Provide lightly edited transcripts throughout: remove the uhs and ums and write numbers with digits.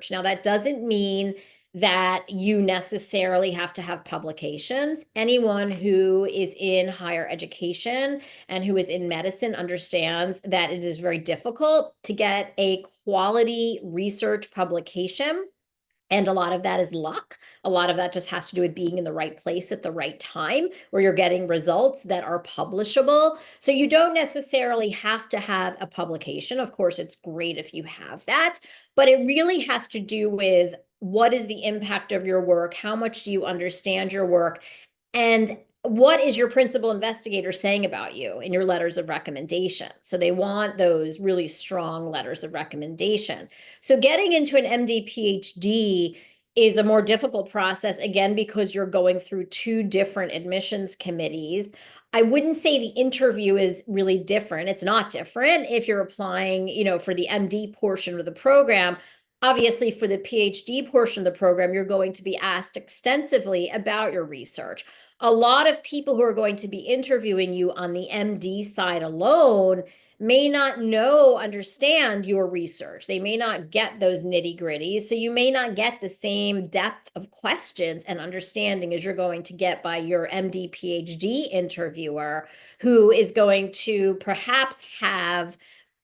research. Now, that doesn't mean that you necessarily have to have publications. Anyone who is in higher education and who is in medicine understands that it is very difficult to get a quality research publication. And a lot of that is luck. A lot of that just has to do with being in the right place at the right time, where you're getting results that are publishable. So you don't necessarily have to have a publication. Of course, it's great if you have that, but it really has to do with what is the impact of your work? How much do you understand your work? And what is your principal investigator saying about you in your letters of recommendation? So they want those really strong letters of recommendation. So getting into an MD PhD is a more difficult process, again, because you're going through two different admissions committees. I wouldn't say the interview is really different. It's not different if you're applying, for the MD portion of the program. Obviously, for the PhD portion of the program, you're going to be asked extensively about your research. A lot of people who are going to be interviewing you on the MD side alone may not understand your research. They may not get those nitty gritties. So you may not get the same depth of questions and understanding as you're going to get by your MD PhD interviewer, who is going to perhaps have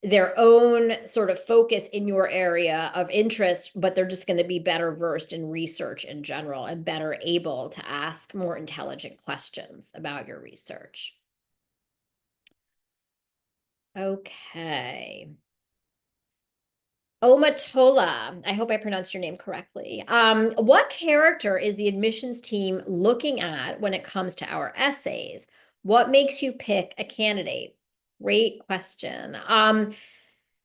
their own sort of focus in your area of interest, but they're just going to be better versed in research in general and better able to ask more intelligent questions about your research. Okay. Omatola, I hope I pronounced your name correctly. What character is the admissions team looking at when it comes to our essays? What makes you pick a candidate? Great question.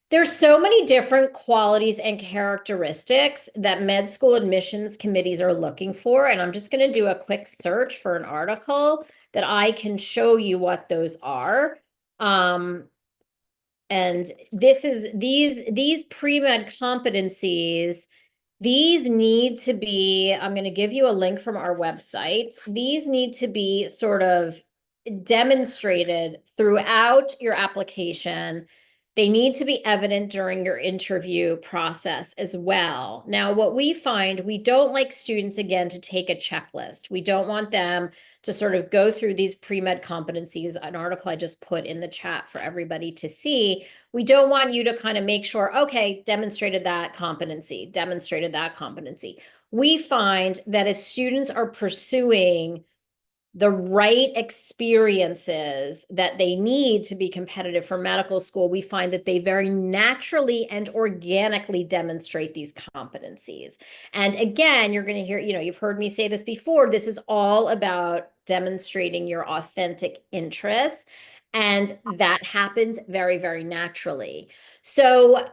There's so many different qualities and characteristics that med school admissions committees are looking for. And I'm just going to do a quick search for an article that I can show you what those are. And these pre-med competencies, these need to be, I'm going to give you a link from our website. These need to be sort of demonstrated throughout your application. They need to be evident during your interview process as well. Now, what we find, we don't like students, again, to take a checklist. We don't want them to sort of go through these pre-med competencies, an article I just put in the chat for everybody to see. We don't want you to kind of make sure, okay, demonstrated that competency, demonstrated that competency. We find that if students are pursuing the right experiences that they need to be competitive for medical school, we find that they very naturally and organically demonstrate these competencies. And again, you're going to hear, you've heard me say this before, this is all about demonstrating your authentic interests. And that happens very, very naturally. So,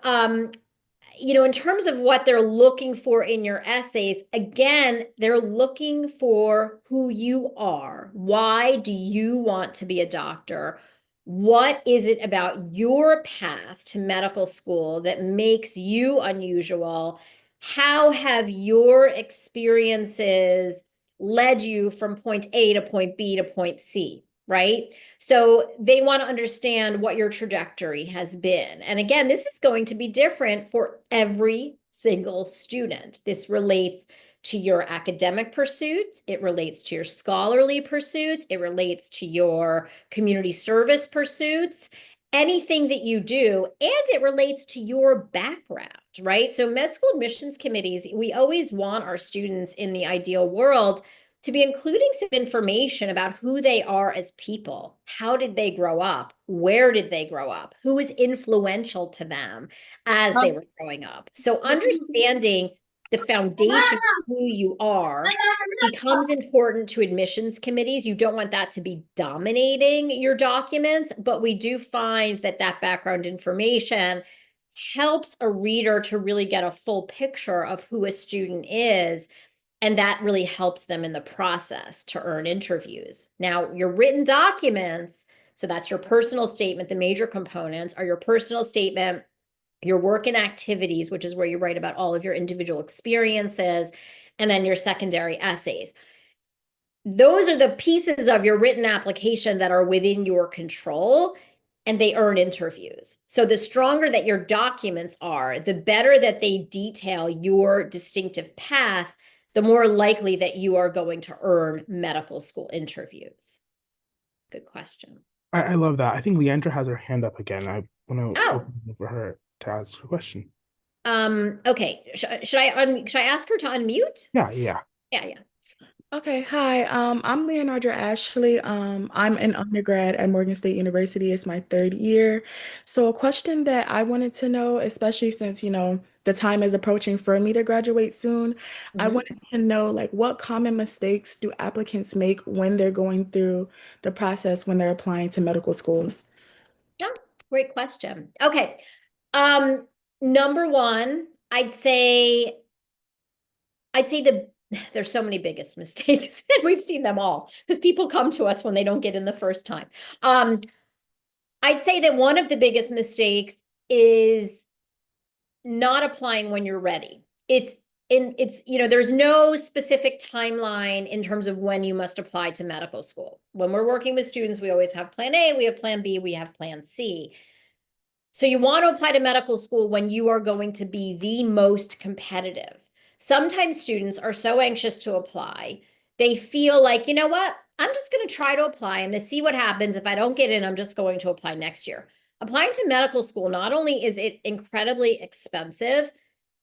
in terms of what they're looking for in your essays, again, they're looking for who you are. Why do you want to be a doctor? What is it about your path to medical school that makes you unusual? How have your experiences led you from point A to point B to point C? Right? So they want to understand what your trajectory has been. And again, this is going to be different for every single student. This relates to your academic pursuits. It relates to your scholarly pursuits. It relates to your community service pursuits, anything that you do, and it relates to your background, right? So med school admissions committees, we always want our students in the ideal world to be including some information about who they are as people. How did they grow up? Where did they grow up? Who was influential to them as they were growing up? So understanding the foundation of who you are becomes important to admissions committees. You don't want that to be dominating your documents, but we do find that that background information helps a reader to really get a full picture of who a student is. And that really helps them in the process to earn interviews. Now, your written documents, so that's your personal statement, the major components are your personal statement, your work and activities, which is where you write about all of your individual experiences, and then your secondary essays. Those are the pieces of your written application that are within your control. and they earn interviews. So the stronger that your documents are, the better that they detail your distinctive path, the more likely that you are going to earn medical school interviews. Good question. I love that. I think Leandra has her hand up again. I want to Oh, open it for her to ask a question. okay. Should I ask her to unmute? Yeah, yeah. Yeah, yeah. Okay, hi. I'm Leonardra Ashley. I'm an undergrad at Morgan State University. It's my third year. So a question that I wanted to know, especially since, the time is approaching for me to graduate soon, I Mhm. wanted to know like what common mistakes do applicants make when they're going through the process when they're applying to medical schools? Oh, great question. Okay. Um, Number one, I'd say there's so many biggest mistakes, and we've seen them all because people come to us when they don't get in the first time. Um, I'd say that one of the biggest mistakes is not applying when you're ready. There's no specific timeline in terms of when you must apply to medical school. When we're working with students, we always have plan A, we have plan B, we have plan C. So you want to apply to medical school when you are going to be the most competitive. Sometimes students are so anxious to apply, they feel like, you know what? I'm just going to try to apply. I'm going to see what happens. If I don't get in, I'm just going to apply next year. Applying to medical school, not only is it incredibly expensive,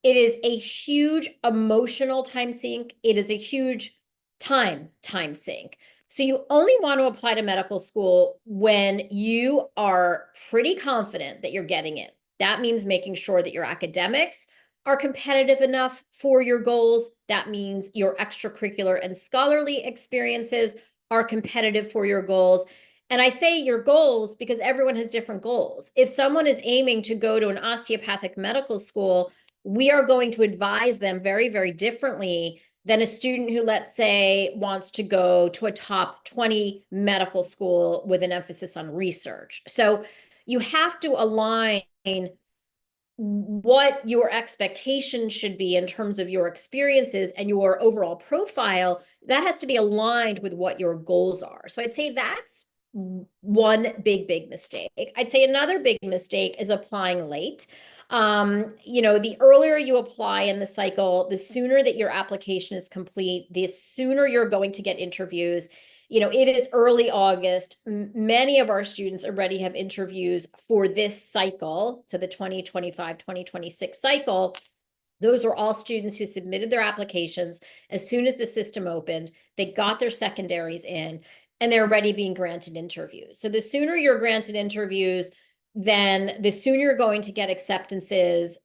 it is a huge emotional time sink. It is a huge time sink. So you only want to apply to medical school when you are pretty confident that you're getting in. That means making sure that your academics are competitive enough for your goals. That means your extracurricular and scholarly experiences are competitive for your goals. And I say your goals because everyone has different goals. If someone is aiming to go to an osteopathic medical school, we are going to advise them very, very differently than a student who, let's say, wants to go to a top 20 medical school with an emphasis on research. So you have to align what your expectations should be in terms of your experiences and your overall profile. That has to be aligned with what your goals are. So I'd say that's one big mistake. I'd say another big mistake is applying late. The earlier you apply in the cycle, the sooner that your application is complete, the sooner you're going to get interviews. It is early August. Many of our students already have interviews for this cycle. So the 2025-2026 cycle. Those were all students who submitted their applications as soon as the system opened. They got their secondaries in, and they're already being granted interviews. So the sooner you're granted interviews, then the sooner you're going to get acceptances,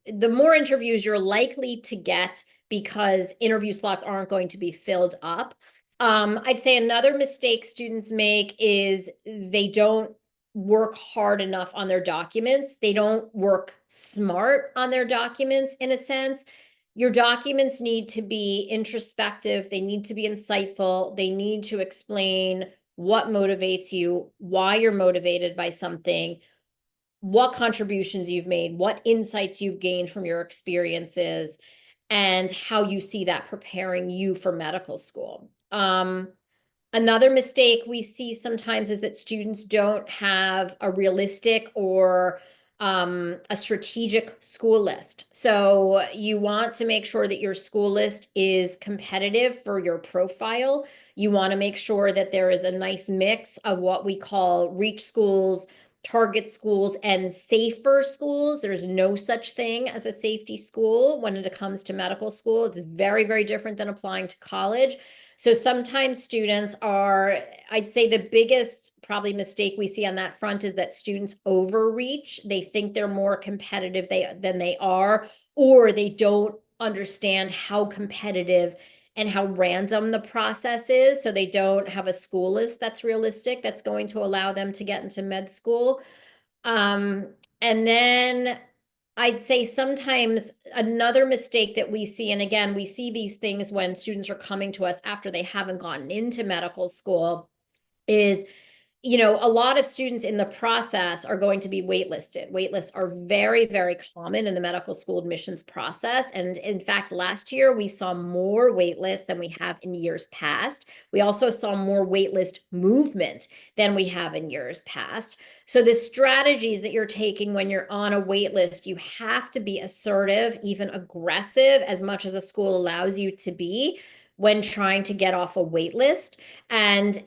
the more interviews you're likely to get because interview slots aren't going to be filled up. I'd say another mistake students make is they don't work hard enough on their documents. They don't work smart on their documents in a sense. Your documents need to be introspective, they need to be insightful, they need to explain what motivates you, why you're motivated by something, what contributions you've made, what insights you've gained from your experiences, and how you see that preparing you for medical school. Another mistake we see sometimes is that students don't have a realistic or a strategic school list. So you want to make sure that your school list is competitive for your profile. You want to make sure that there is a nice mix of what we call reach schools, target schools, and safer schools. There's no such thing as a safety school when it comes to medical school. It's very, very different than applying to college. So sometimes students are, I'd say the biggest probably mistake we see on that front is that students overreach. They think they're more competitive than they are, or they don't understand how competitive and how random the process is. So they don't have a school list that's realistic, that's going to allow them to get into med school. And then I'd say sometimes another mistake that we see, and again, we see these things when students are coming to us after they haven't gotten into medical school, is a lot of students in the process are going to be waitlisted. Waitlists are very, very common in the medical school admissions process. And in fact, last year we saw more waitlists than we have in years past. We also saw more waitlist movement than we have in years past. So the strategies that you're taking when you're on a waitlist, you have to be assertive, even aggressive, as much as a school allows you to be when trying to get off a wait list. And,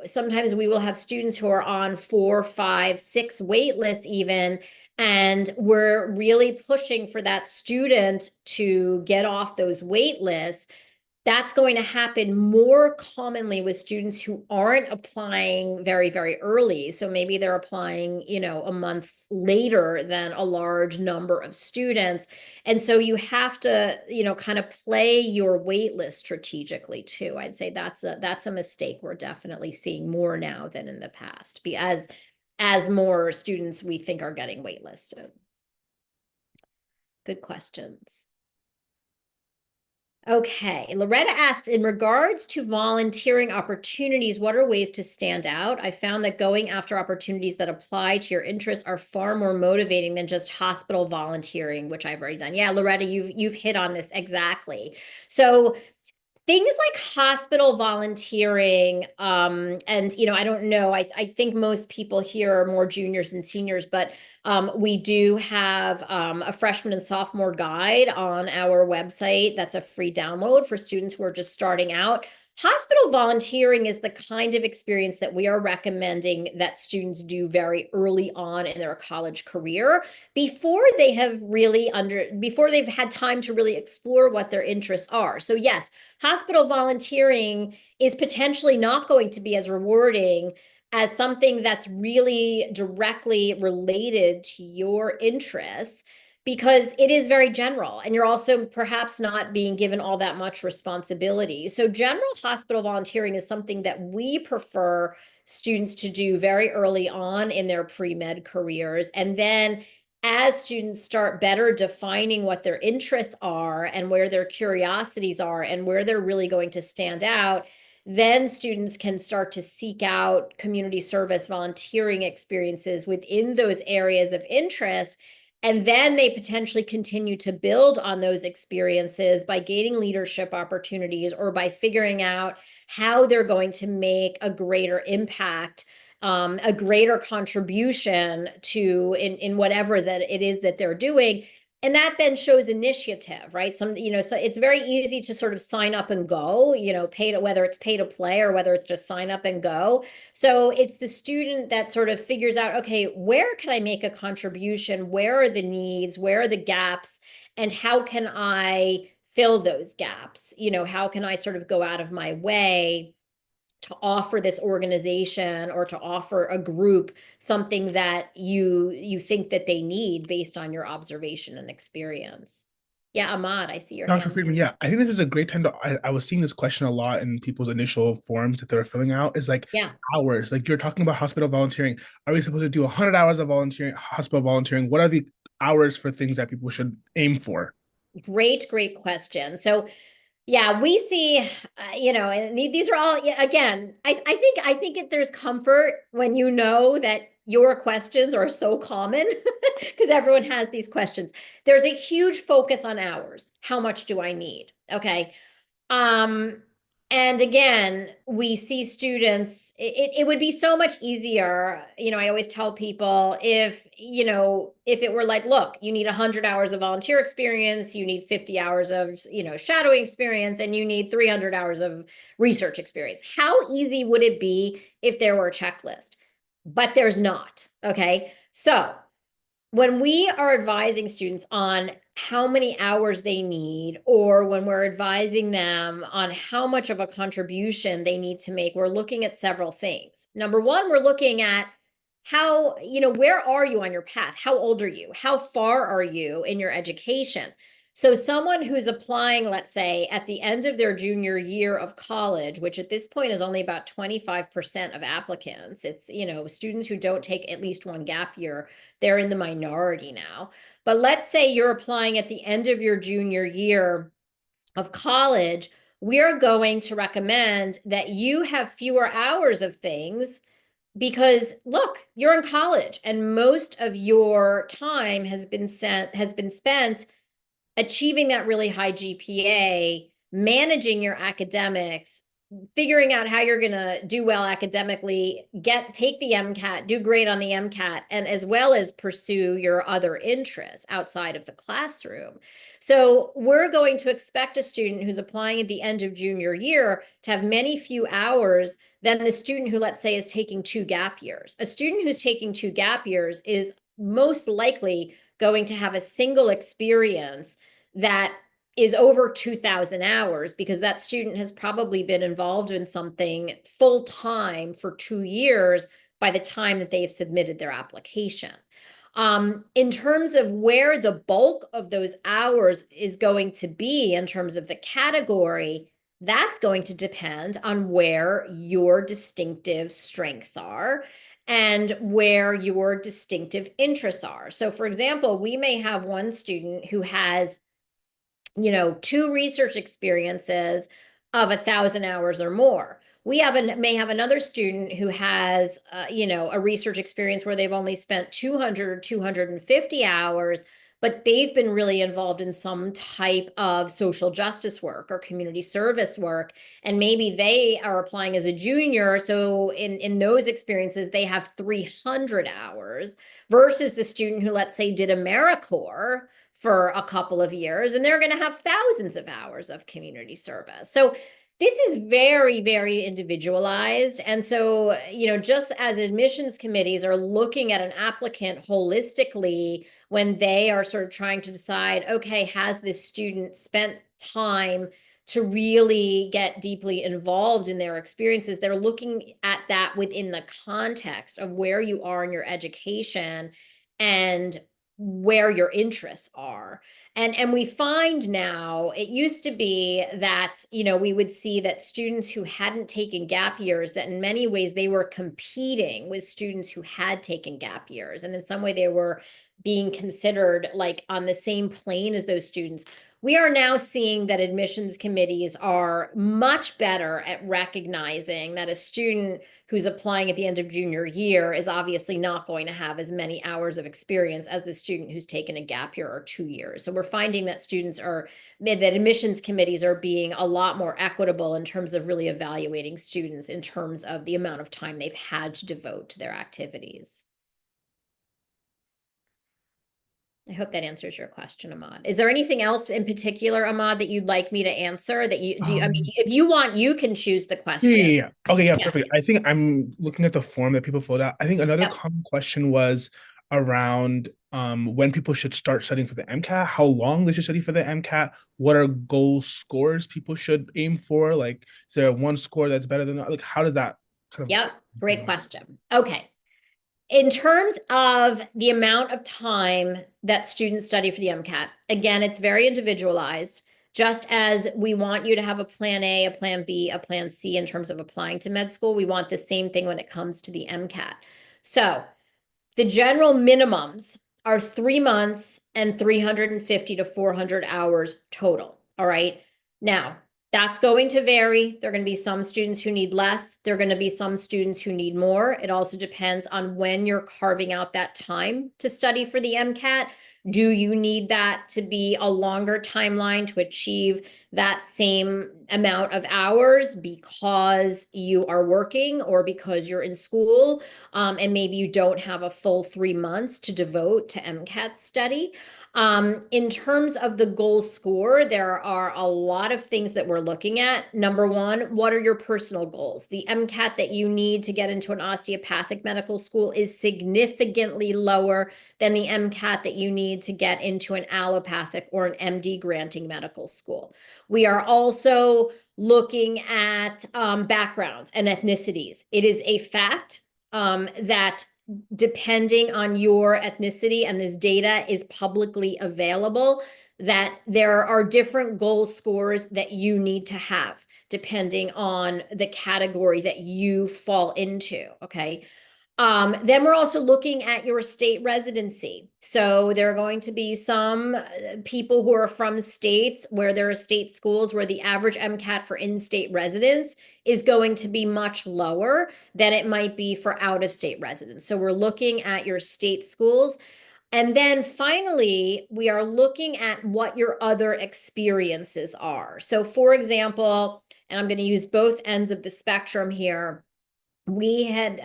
sometimes we will have students who are on 4, 5, 6 wait lists even, and we're really pushing for that student to get off those wait lists. That's going to happen more commonly with students who aren't applying very, very early. So maybe they're applying, a month later than a large number of students. And so you have to, kind of play your wait list strategically too. I'd say that's a mistake we're definitely seeing more now than in the past, as more students we think are getting waitlisted. Good questions. Okay, Loretta asks, in regards to volunteering opportunities, what are ways to stand out? I found that going after opportunities that apply to your interests are far more motivating than just hospital volunteering, which I've already done. Yeah, Loretta, you've hit on this exactly. So things like hospital volunteering, and I don't know, I think most people here are more juniors and seniors, but we do have a freshman and sophomore guide on our website. That's a free download for students who are just starting out. Hospital volunteering is the kind of experience that we are recommending that students do very early on in their college career, before they've had time to really explore what their interests are. So yes, hospital volunteering is potentially not going to be as rewarding as something that's really directly related to your interests, because it is very general and you're also perhaps not being given all that much responsibility. So general hospital volunteering is something that we prefer students to do very early on in their pre-med careers. And then as students start better defining what their interests are and where their curiosities are and where they're really going to stand out, then students can start to seek out community service volunteering experiences within those areas of interest. And then they potentially continue to build on those experiences by gaining leadership opportunities or by figuring out how they're going to make a greater impact, a greater contribution to in whatever that it is that they're doing. And that then shows initiative, right? So it's very easy to sort of sign up and go, whether it's pay to play or whether it's just sign up and go. So it's the student that sort of figures out, okay, where can I make a contribution? Where are the needs? Where are the gaps? And how can I fill those gaps? How can I sort of go out of my way to offer this organization or to offer a group something that you think that they need based on your observation and experience? Yeah, Ahmad, I see your Dr. hand. Freeman, yeah, I think this is a great time to. I was seeing this question a lot in people's initial forms that they were filling out. Is like Yeah. hours. Like you're talking about hospital volunteering. Are we supposed to do 100 hours of volunteering, hospital volunteering? What are the hours for things that people should aim for? Great question. So yeah, we see, and these are all, yeah, again, I think there's comfort when you know that your questions are so common because everyone has these questions. There's a huge focus on hours. How much do I need? Okay. Um, and again, we see students, it would be so much easier. I always tell people if it were like, look, you need 100 hours of volunteer experience, you need 50 hours of, shadowing experience, and you need 300 hours of research experience. How easy would it be if there were a checklist? But there's not. Okay. So when we are advising students on how many hours they need, or when we're advising them on how much of a contribution they need to make, we're looking at several things. Number one, we're looking at where are you on your path? How old are you? How far are you in your education? So someone who's applying, let's say, at the end of their junior year of college, which at this point is only about 25% of applicants. It's, students who don't take at least one gap year, they're in the minority now. But let's say you're applying at the end of your junior year of college, we're going to recommend that you have fewer hours of things, because look, you're in college and most of your time has been spent achieving that really high GPA, managing your academics, figuring out how you're going to do well academically, take the MCAT, do great on the MCAT, and as well as pursue your other interests outside of the classroom. So we're going to expect a student who's applying at the end of junior year to have many few hours than the student who, let's say, is taking 2 gap years. A student who's taking 2 gap years is most likely going to have a single experience that is over 2,000 hours because that student has probably been involved in something full time for 2 years by the time that they've submitted their application. In terms of where the bulk of those hours is going to be in terms of the category, that's going to depend on where your distinctive strengths are and where your distinctive interests are. So, for example, we may have one student who has 2 research experiences of 1,000 hours or more. We may have another student who has, a research experience where they've only spent 200 or 250 hours, but they've been really involved in some type of social justice work or community service work. And maybe they are applying as a junior. So in those experiences, they have 300 hours versus the student who, let's say, did AmeriCorps for a couple of years, and they're going to have thousands of hours of community service. So this is very, very individualized. And so, just as admissions committees are looking at an applicant holistically when they are sort of trying to decide, okay, has this student spent time to really get deeply involved in their experiences, they're looking at that within the context of where you are in your education and where your interests are. And we find now, it used to be that, we would see that students who hadn't taken gap years, that in many ways they were competing with students who had taken gap years. And in some way they were being considered like on the same plane as those students. We are now seeing that admissions committees are much better at recognizing that a student who's applying at the end of junior year is obviously not going to have as many hours of experience as the student who's taken a gap year or 2 years. So we're finding that that admissions committees are being a lot more equitable in terms of really evaluating students in terms of the amount of time they've had to devote to their activities. I hope that answers your question, Ahmad. Is there anything else in particular, Ahmad, that you'd like me to answer that you do? I mean, if you want, you can choose the Yeah, question. yeah, yeah. Okay, yeah, Yeah. perfect. I think I'm looking at the form that people filled out. I think another Yep. common question was around when people should start studying for the MCAT, how long they should study for the MCAT, what are goal scores people should aim for? Like, is there one score that's better than like how does that kind of Yep. Great question. Okay. In terms of the amount of time that students study for the MCAT, again, it's very individualized. Just as we want you to have a plan A, a plan B, a plan C in terms of applying to med school, we want the same thing when it comes to the MCAT. So the general minimums are 3 months and 350 to 400 hours total. All right. Now, that's going to vary. There are going to be some students who need less. There are going to be some students who need more. It also depends on when you're carving out that time to study for the MCAT. Do you need that to be a longer timeline to achieve that same amount of hours because you are working or because you're in school, and maybe you don't have a full 3 months to devote to MCAT study? In terms of the goal score, there are a lot of things that we're looking at. Number one, what are your personal goals? The MCAT that you need to get into an osteopathic medical school is significantly lower than the MCAT that you need to get into an allopathic or an MD granting medical school. We are also looking at backgrounds and ethnicities. It is a fact that depending on your ethnicity, and this data is publicly available, that there are different goal scores that you need to have depending on the category that you fall into. Okay. Then we're also looking at your state residency. So there are going to be some people who are from states where there are state schools where the average MCAT for in-state residents is going to be much lower than it might be for out-of-state residents. So we're looking at your state schools. And then finally, we are looking at what your other experiences are. So for example, and I'm going to use both ends of the spectrum here, we had,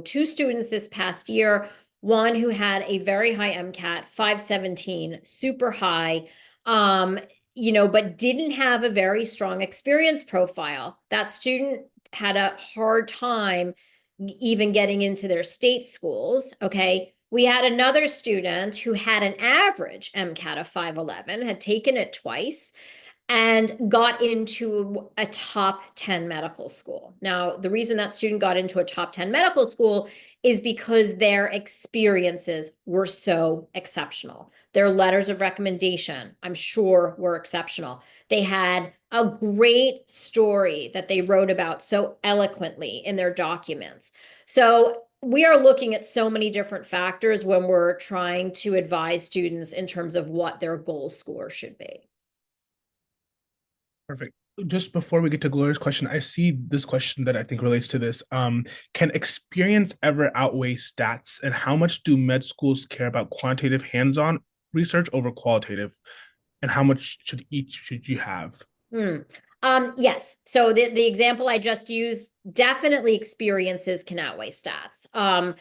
two students this past year, one who had a very high MCAT, 517, super high, but didn't have a very strong experience profile. That student had a hard time even getting into their state schools. Okay. We had another student who had an average MCAT of 511, had taken it twice, and got into a top 10 medical school. Now, the reason that student got into a top 10 medical school is because their experiences were so exceptional. Their letters of recommendation, I'm sure, were exceptional. They had a great story that they wrote about so eloquently in their documents. So we are looking at so many different factors when we're trying to advise students in terms of what their goal score should be. Perfect. Just before we get to Gloria's question, I see this question that I think relates to this. Can experience ever outweigh stats? And how much do med schools care about quantitative hands-on research over qualitative? And how much should you have? Yes. So the example I just used, definitely experiences can outweigh stats.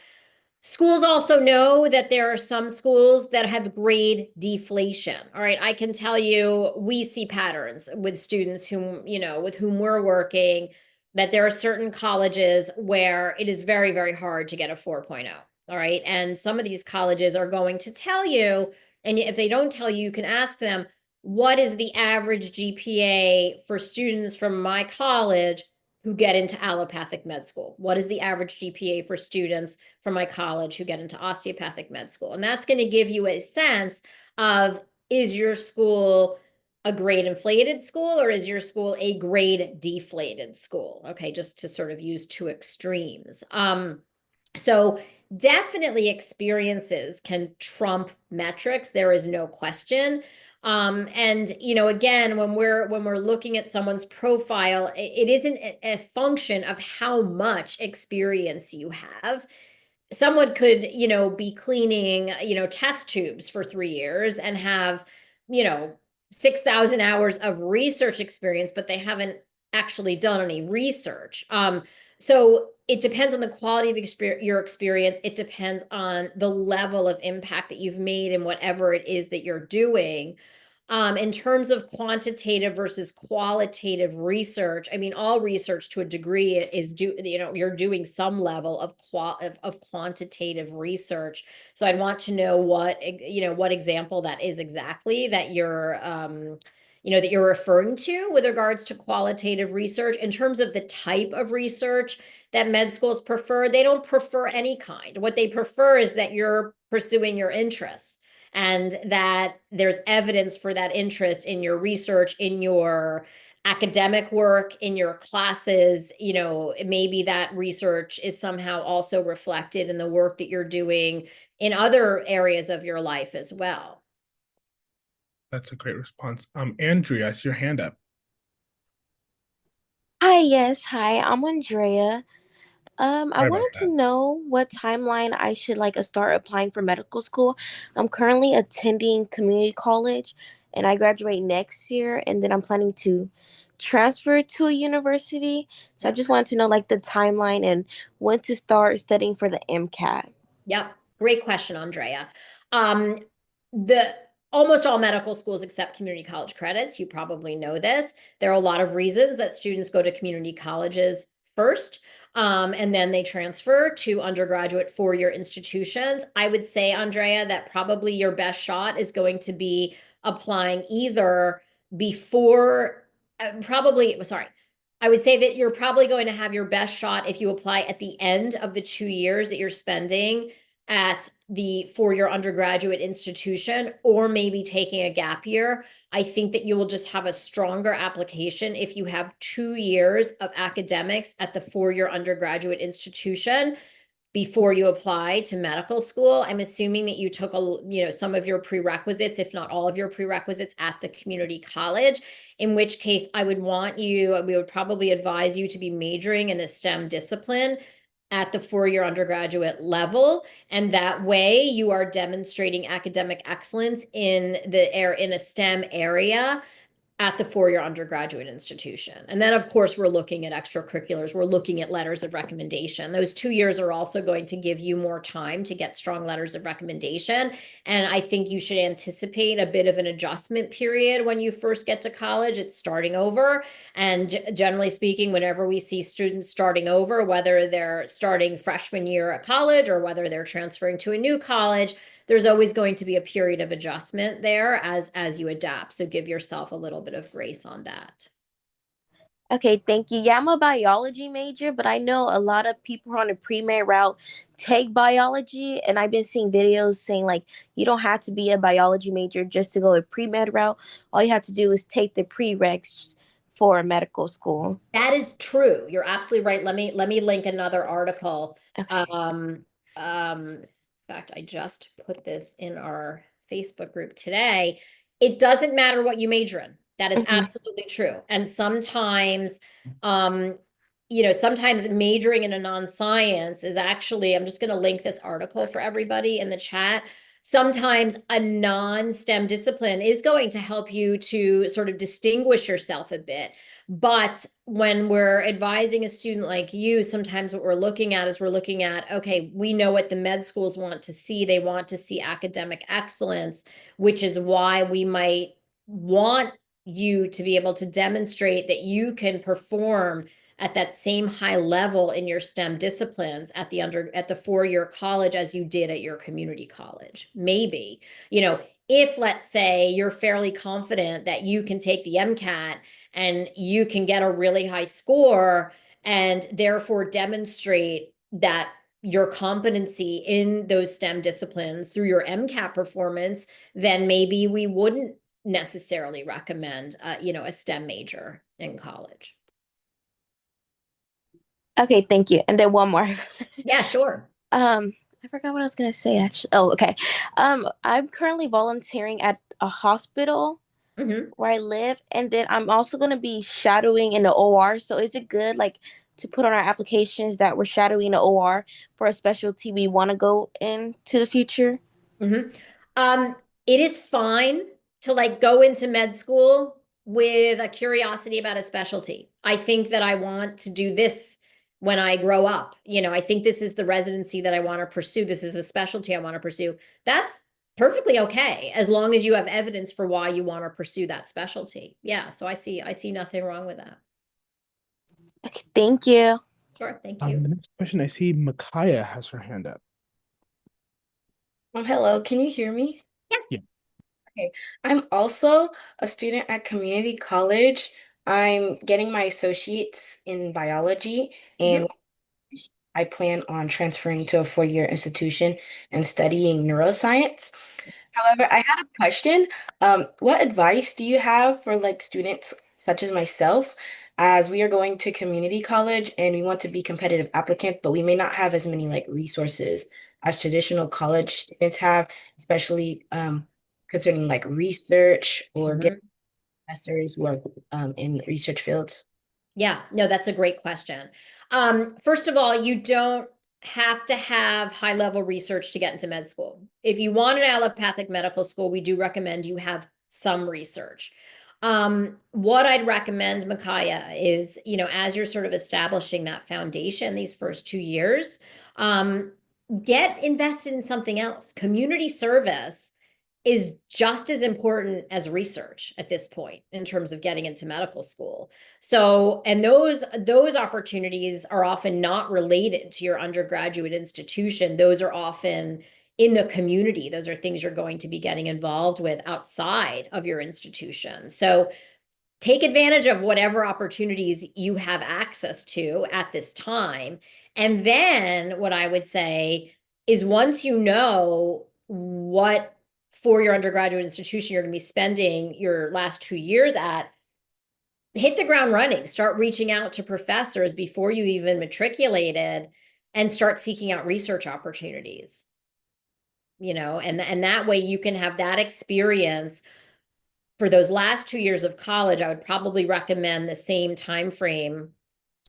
Schools also know that there are some schools that have grade deflation. All right. I can tell you, we see patterns with students with whom we're working, that there are certain colleges where it is very, very hard to get a 4.0. All right. And some of these colleges are going to tell you, and if they don't tell you, you can ask them, what is the average GPA for students from my college who get into allopathic med school? What is the average GPA for students from my college who get into osteopathic med school? And that's going to give you a sense of, is your school a grade inflated school or is your school a grade deflated school? Okay, just to sort of use two extremes. So definitely experiences can trump metrics. There is no question. And again, when we're looking at someone's profile, it isn't a function of how much experience you have. Someone could, be cleaning, test tubes for 3 years and have, 6,000 hours of research experience, but they haven't actually done any research. So it depends on the quality of your experience. It depends on the level of impact that you've made in whatever it is that you're doing. In terms of quantitative versus qualitative research, I mean, all research to a degree is you're doing some level of quantitative research. So I'd want to know what example that is exactly that you're that you're referring to with regards to qualitative research. In terms of the type of research that med schools prefer, they don't prefer any kind. What they prefer is that you're pursuing your interests and that there's evidence for that interest in your research, in your academic work, in your classes. Maybe that research is somehow also reflected in the work that you're doing in other areas of your life as well. That's a great response. Andrea, I see your hand up. Hi, yes, hi, I'm Andrea. I Sorry about wanted to that. know what timeline I should start applying for medical school. I'm currently attending community college and I graduate next year and then I'm planning to transfer to a university. So I Yep. just wanted to know the timeline and when to start studying for the MCAT. Yep. Great question, Andrea. The almost all medical schools accept community college credits. You probably know this. There are a lot of reasons that students go to community colleges first, and then they transfer to undergraduate four-year institutions. I would say, Andrea, that probably your best shot is going to be applying either before, I would say that you're probably going to have your best shot if you apply at the end of the 2 years that you're spending at the four-year undergraduate institution, or maybe taking a gap year. I think that you will just have a stronger application if you have 2 years of academics at the four-year undergraduate institution. before you apply to medical school. I'm assuming that you took some of your prerequisites, if not all of your prerequisites, at the community college, in which case we would probably advise you to be majoring in a STEM discipline at the four-year undergraduate level. And that way you are demonstrating academic excellence in a STEM area at the four-year undergraduate institution. And then, of course, we're looking at extracurriculars. We're looking at letters of recommendation. Those 2 years are also going to give you more time to get strong letters of recommendation. And I think you should anticipate a bit of an adjustment period when you first get to college. It's starting over. And generally speaking, whenever we see students starting over, whether they're starting freshman year at college or whether they're transferring to a new college, there's always going to be a period of adjustment there as you adapt. So give yourself a little bit of grace on that. Okay, thank you. Yeah, I'm a biology major, but I know a lot of people on the pre-med route take biology, and I've been seeing videos saying like you don't have to be a biology major just to go a pre-med route. All you have to do is take the prereqs for a medical school. That is true. You're absolutely right. Let me link another article. Okay. In fact, I just put this in our Facebook group today. It doesn't matter what you major in. That is absolutely true. And sometimes, sometimes majoring in a non-science is actually, I'm just going to link this article for everybody in the chat. Sometimes a non-STEM discipline is going to help you to sort of distinguish yourself a bit. But when we're advising a student like you, sometimes what we're looking at, okay, we know what the med schools want to see. They want to see academic excellence, which is why we might want you to be able to demonstrate that you can perform at that same high level in your STEM disciplines at the four-year college as you did at your community college. Maybe, if let's say you're fairly confident that you can take the MCAT and you can get a really high score and therefore demonstrate that your competency in those STEM disciplines through your MCAT performance, then maybe we wouldn't necessarily recommend, a STEM major in college. Okay, thank you. And then one more. Yeah, sure. I forgot what I was gonna say actually. Oh, okay. I'm currently volunteering at a hospital where I live, and then I'm also gonna be shadowing in the OR. So is it good like to put on our applications that we're shadowing the OR for a specialty we want to go into the future? It is fine to like go into med school with a curiosity about a specialty. I think that I want to do this when I grow up. I think this is the residency that I want to pursue. This is the specialty I want to pursue. That's perfectly okay, as long as you have evidence for why you want to pursue that specialty. Yeah, so I see nothing wrong with that. Okay, thank you. Sure, thank you. The next question, I see Micaiah has her hand up. Hello, can you hear me? Yes. Yeah. Okay, I'm also a student at community college. I'm getting my associates in biology, and I plan on transferring to a four-year institution and studying neuroscience. However, I had a question. What advice do you have for like students such as myself, as we are going to community college and we want to be competitive applicants, but we may not have as many like resources as traditional college students have, especially concerning like research or getting professors who are in research fields? Yeah, no, that's a great question. First of all, you don't have to have high-level research to get into med school. If you want an allopathic medical school, we do recommend you have some research. What I'd recommend, Micaiah, is, as you're sort of establishing that foundation these first 2 years, get invested in something else. Community service is just as important as research at this point in terms of getting into medical school. So, and those opportunities are often not related to your undergraduate institution. Those are often in the community. Those are things you're going to be getting involved with outside of your institution. So take advantage of whatever opportunities you have access to at this time. And then what I would say is, once you know what for your undergraduate institution you're going to be spending your last 2 years at, hit the ground running. Start reaching out to professors before you even matriculated and start seeking out research opportunities. And that way you can have that experience for those last 2 years of college. I would probably recommend the same time frame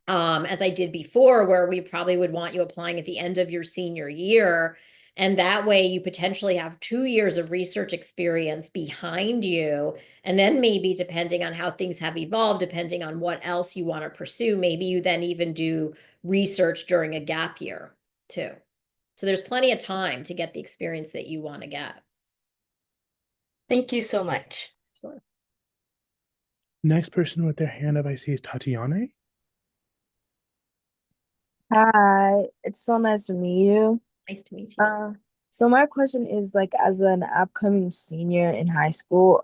as I did before, where we probably would want you applying at the end of your senior year. And that way you potentially have 2 years of research experience behind you. And then maybe depending on how things have evolved, depending on what else you want to pursue, maybe you then even do research during a gap year too. So there's plenty of time to get the experience that you want to get. Thank you so much. Sure. Next person with their hand up I see is Tatiana. Hi, it's so nice to meet you. Nice to meet you. So my question is like as an upcoming senior in high school,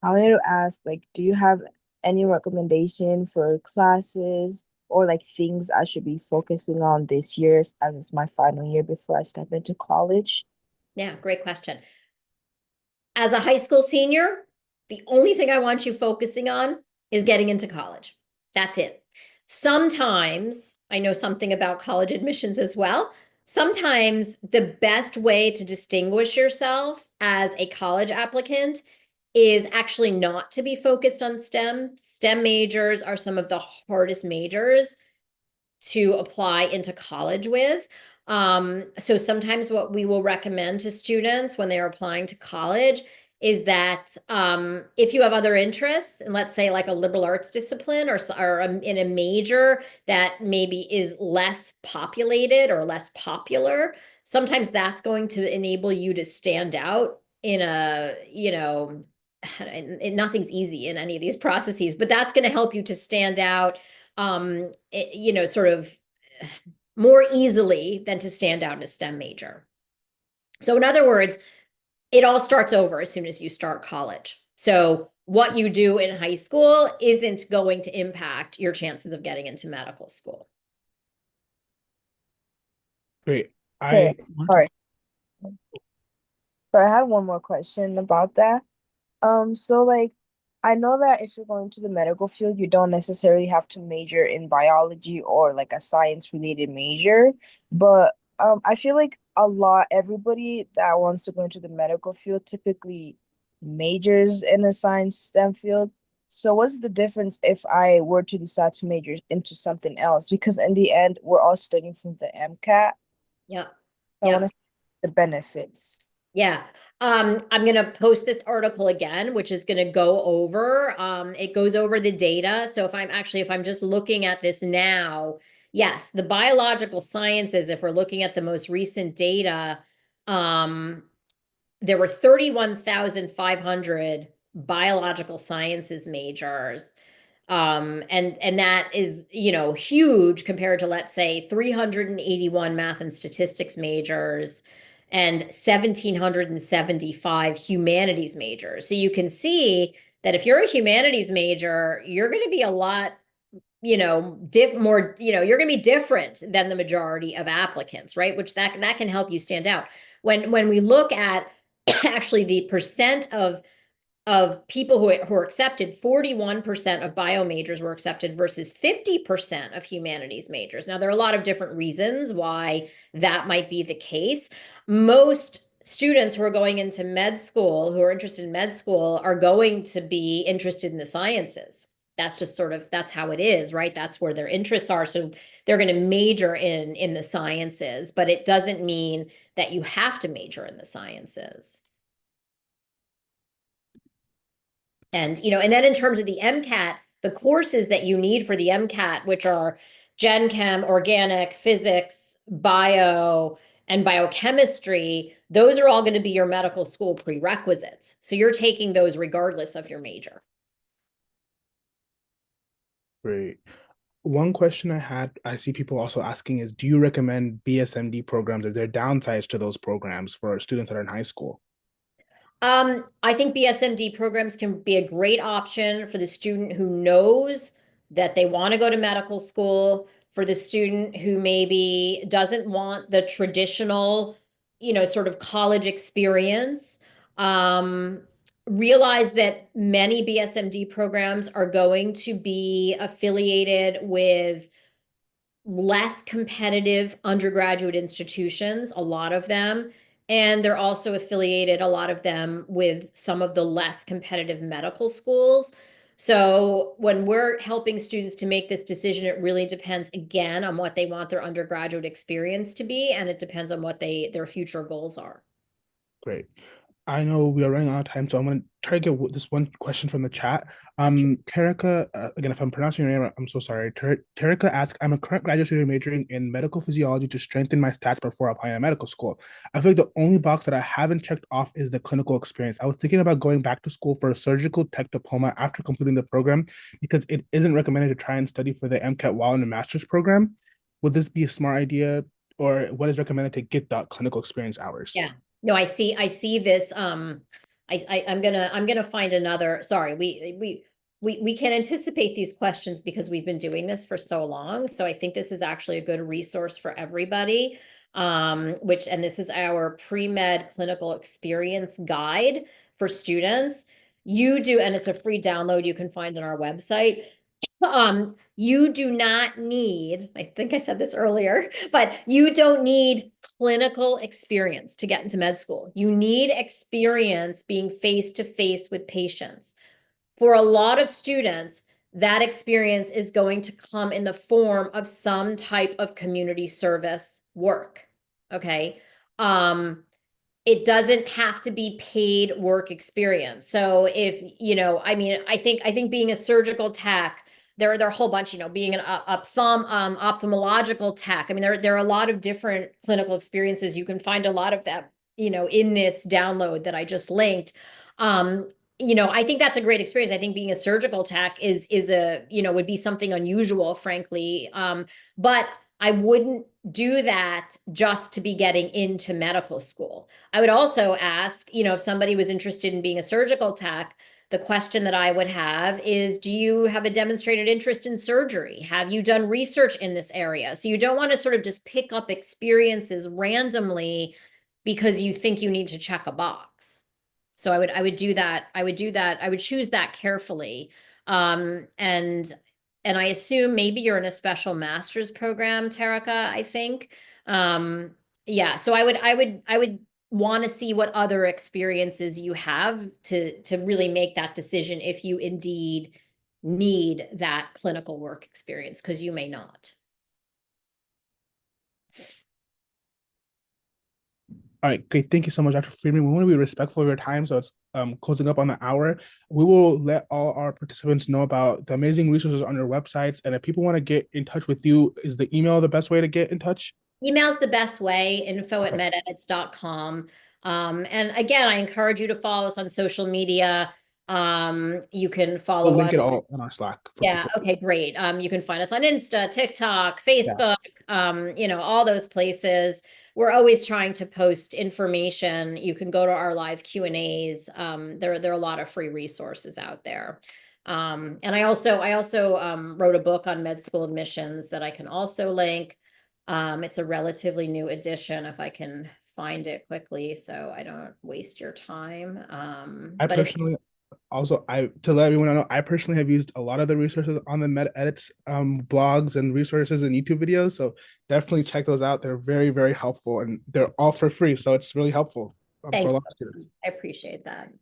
I wanted to ask like, do you have any recommendation for classes or like things I should be focusing on this year as it's my final year before I step into college? Yeah, great question. As a high school senior, the only thing I want you focusing on is getting into college. That's it. Sometimes I know something about college admissions as well. Sometimes the best way to distinguish yourself as a college applicant is actually not to be focused on STEM. STEM majors are some of the hardest majors to apply into college with. So sometimes what we will recommend to students when they're applying to college is that if you have other interests, and let's say like a liberal arts discipline or in a major that maybe is less populated or less popular, sometimes that's going to enable you to stand out in nothing's easy in any of these processes, but that's going to help you to stand out sort of more easily than to stand out in a STEM major. So in other words, it all starts over as soon as you start college. So what you do in high school isn't going to impact your chances of getting into medical school. Great. Okay, all right. So I had one more question about that. So like I know that if you're going to the medical field, you don't necessarily have to major in biology or like a science related major, but I feel like everybody that wants to go into the medical field typically majors in a science STEM field. So what's the difference if I were to decide to major into something else? Because in the end, we're all studying from the MCAT. Yeah. I want to see the benefits. Yeah. I'm going to post this article again, which is going to go over, it goes over the data. So if I'm just looking at this now, yes, the biological sciences, if we're looking at the most recent data, there were 31,500 biological sciences majors. And that is, huge compared to, let's say, 381 math and statistics majors and 1,775 humanities majors. So you can see that if you're a humanities major, you're going to be a lot, you're going to be different than the majority of applicants, right? Which that can help you stand out. When we look at actually the percent of people who are accepted, 41% of bio majors were accepted versus 50% of humanities majors. Now, there are a lot of different reasons why that might be the case. Most students who are going into med school, who are interested in med school, are going to be interested in the sciences. That's just that's how it is, right? That's where their interests are. So they're going to major in the sciences, but it doesn't mean that you have to major in the sciences. And then in terms of the MCAT, the courses that you need for the MCAT, which are Gen Chem, organic, physics, bio, and biochemistry, those are all going to be your medical school prerequisites. So you're taking those regardless of your major. Great. One question I see people also asking is, do you recommend BSMD programs? Are there downsides to those programs for students that are in high school? I think BSMD programs can be a great option for the student who knows that they want to go to medical school, for the student who maybe doesn't want the traditional, sort of college experience. Realize that many BSMD programs are going to be affiliated with less competitive undergraduate institutions, a lot of them. And they're also affiliated, a lot of them, with some of the less competitive medical schools. So when we're helping students to make this decision, it really depends, again, on what they want their undergraduate experience to be, and it depends on what their future goals are. Great. I know we are running out of time, so I'm going to try to get this one question from the chat. Terika, again, if I'm pronouncing your name, I'm so sorry. Terika asks, I'm a current graduate student majoring in medical physiology to strengthen my stats before applying to medical school. I feel like the only box that I haven't checked off is the clinical experience. I was thinking about going back to school for a surgical tech diploma after completing the program because it isn't recommended to try and study for the MCAT while in the master's program. Would this be a smart idea, or what is recommended to get that clinical experience hours? Yeah. No, I see this. I'm gonna find another. Sorry, we can anticipate these questions because we've been doing this for so long. So I think this is actually a good resource for everybody. And this is our pre-med clinical experience guide for students. And it's a free download you can find on our website. You do not need, I think I said this earlier, but you don't need clinical experience to get into med school. You need experience being face to face with patients. For a lot of students, that experience is going to come in the form of some type of community service work. Okay. It doesn't have to be paid work experience. So if, I think being a surgical tech, there are a whole bunch, being an ophthalmological tech. I mean, there are a lot of different clinical experiences. You can find a lot of them, in this download that I just linked. I think that's a great experience. I think being a surgical tech is would be something unusual, frankly. But I wouldn't do that just to be getting into medical school. I would also ask, if somebody was interested in being a surgical tech, the question that I would have is, do you have a demonstrated interest in surgery? Have you done research in this area? So you don't want to sort of just pick up experiences randomly because you think you need to check a box. So I would do that. I would choose that carefully. And I assume maybe you're in a special master's program, Terika, I think. Yeah, so I would want to see what other experiences you have to really make that decision if you indeed need that clinical work experience, because you may not. All right, great. Thank you so much, Dr. Freedman. We want to be respectful of your time, so it's closing up on the hour. We will let all our participants know about the amazing resources on your websites. And if people want to get in touch with you, is the email the best way to get in touch? Email's the best way, info@mededits.com. And again, I encourage you to follow us on social media. You can follow We'll link us. it all in our Slack. Yeah, people. okay, great. You can find us on Insta, TikTok, Facebook, all those places. We're always trying to post information. You can go to our live Q&As. There are a lot of free resources out there. And I also wrote a book on med school admissions that I can also link. It's a relatively new edition if I can find it quickly so I don't waste your time. I personally to let everyone know, I personally have used a lot of the resources on the Med Edits blogs and resources and YouTube videos. So definitely check those out. They're very, very helpful, and they're all for free. So it's really helpful for a lot of students. I appreciate that.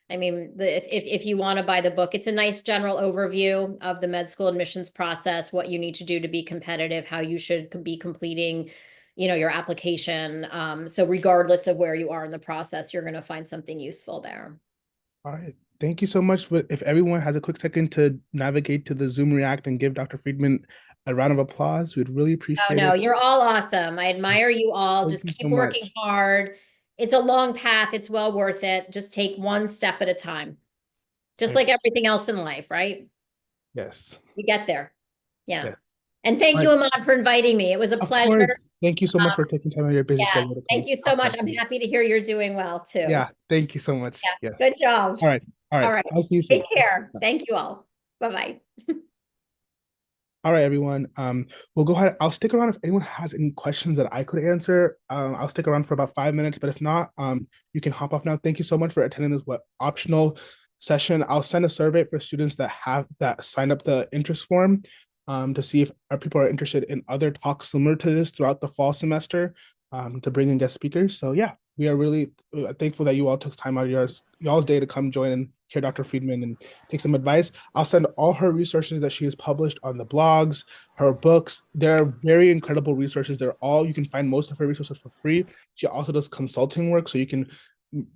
I mean, if you want to buy the book, it's a nice general overview of the med school admissions process, what you need to do to be competitive, how you should be completing, your application. So regardless of where you are in the process, you're going to find something useful there. All right. Thank you so much. But if everyone has a quick second to navigate to the Zoom React and give Dr. Friedman a round of applause, we'd really appreciate it. You're all awesome. I admire you all. Thank Just you keep so working much. hard. It's a long path. It's well worth it. Just take one step at a time. Just like everything else in life, right? Yes. You get there. Yeah. Yes. And thank you, Ahmad, for inviting me. It was a pleasure. Course. Thank you so much for taking time out of your busy schedule. Thank you so much. I'm happy to hear you're doing well too. Yeah. Thank you so much. Yeah. Yes. Good job. All right. All right. I'll see you soon. Take care. Thank you all. Bye-bye. All right, everyone. We'll go ahead. I'll stick around if anyone has any questions that I could answer. I'll stick around for about 5 minutes, but if not, you can hop off now. Thank you so much for attending this optional session. I'll send a survey for students that signed up the interest form. to see if our people are interested in other talks similar to this throughout the fall semester, to bring in guest speakers. So yeah, we are really thankful that you all took time out of y'all's day to come join and hear Dr. Freedman and take some advice. I'll send all her resources that she has published on the blogs, her books. They're very incredible resources. You can find most of her resources for free. She also does consulting work, so you can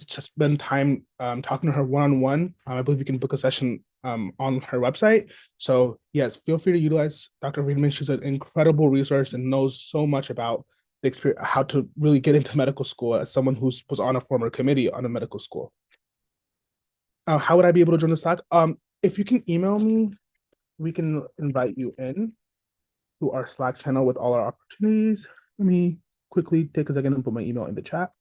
just spend time talking to her one-on-one. I believe you can book a session on her website. So yes, feel free to utilize Dr. Freedman. She's an incredible resource and knows so much about the experience, how to really get into medical school as someone who was on a former committee on a medical school. How would I be able to join the Slack? If you can email me, we can invite you in to our Slack channel with all our opportunities. Let me quickly take a second and put my email in the chat.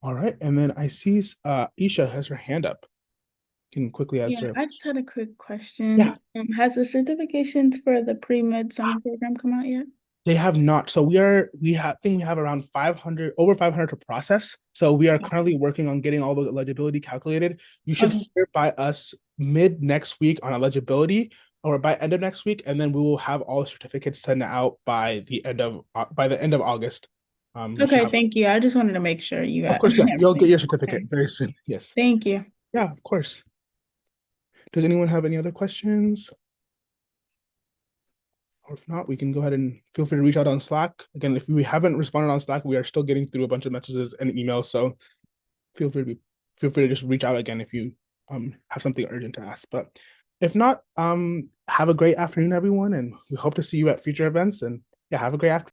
All right, and then I see Isha has her hand up. Can quickly answer. Yeah, I just had a quick question. Yeah. Has the certifications for the pre-med summer program come out yet? They have not. So we think we have around 500, over 500 to process. So we are currently working on getting all those eligibility calculated. You should hear by us mid next week on eligibility, or by end of next week, and then we will have all the certificates sent out by the end of August. Okay, thank you. I just wanted to make sure you got. Of course, yeah, you'll get everything. your certificate very soon. Yes. Thank you. Yeah, of course. Does anyone have any other questions? Or if not, we can go ahead and feel free to reach out on Slack. Again, if we haven't responded on Slack, we are still getting through a bunch of messages and emails. So feel free to just reach out again if you have something urgent to ask. But if not, have a great afternoon, everyone, and we hope to see you at future events. And yeah, have a great afternoon.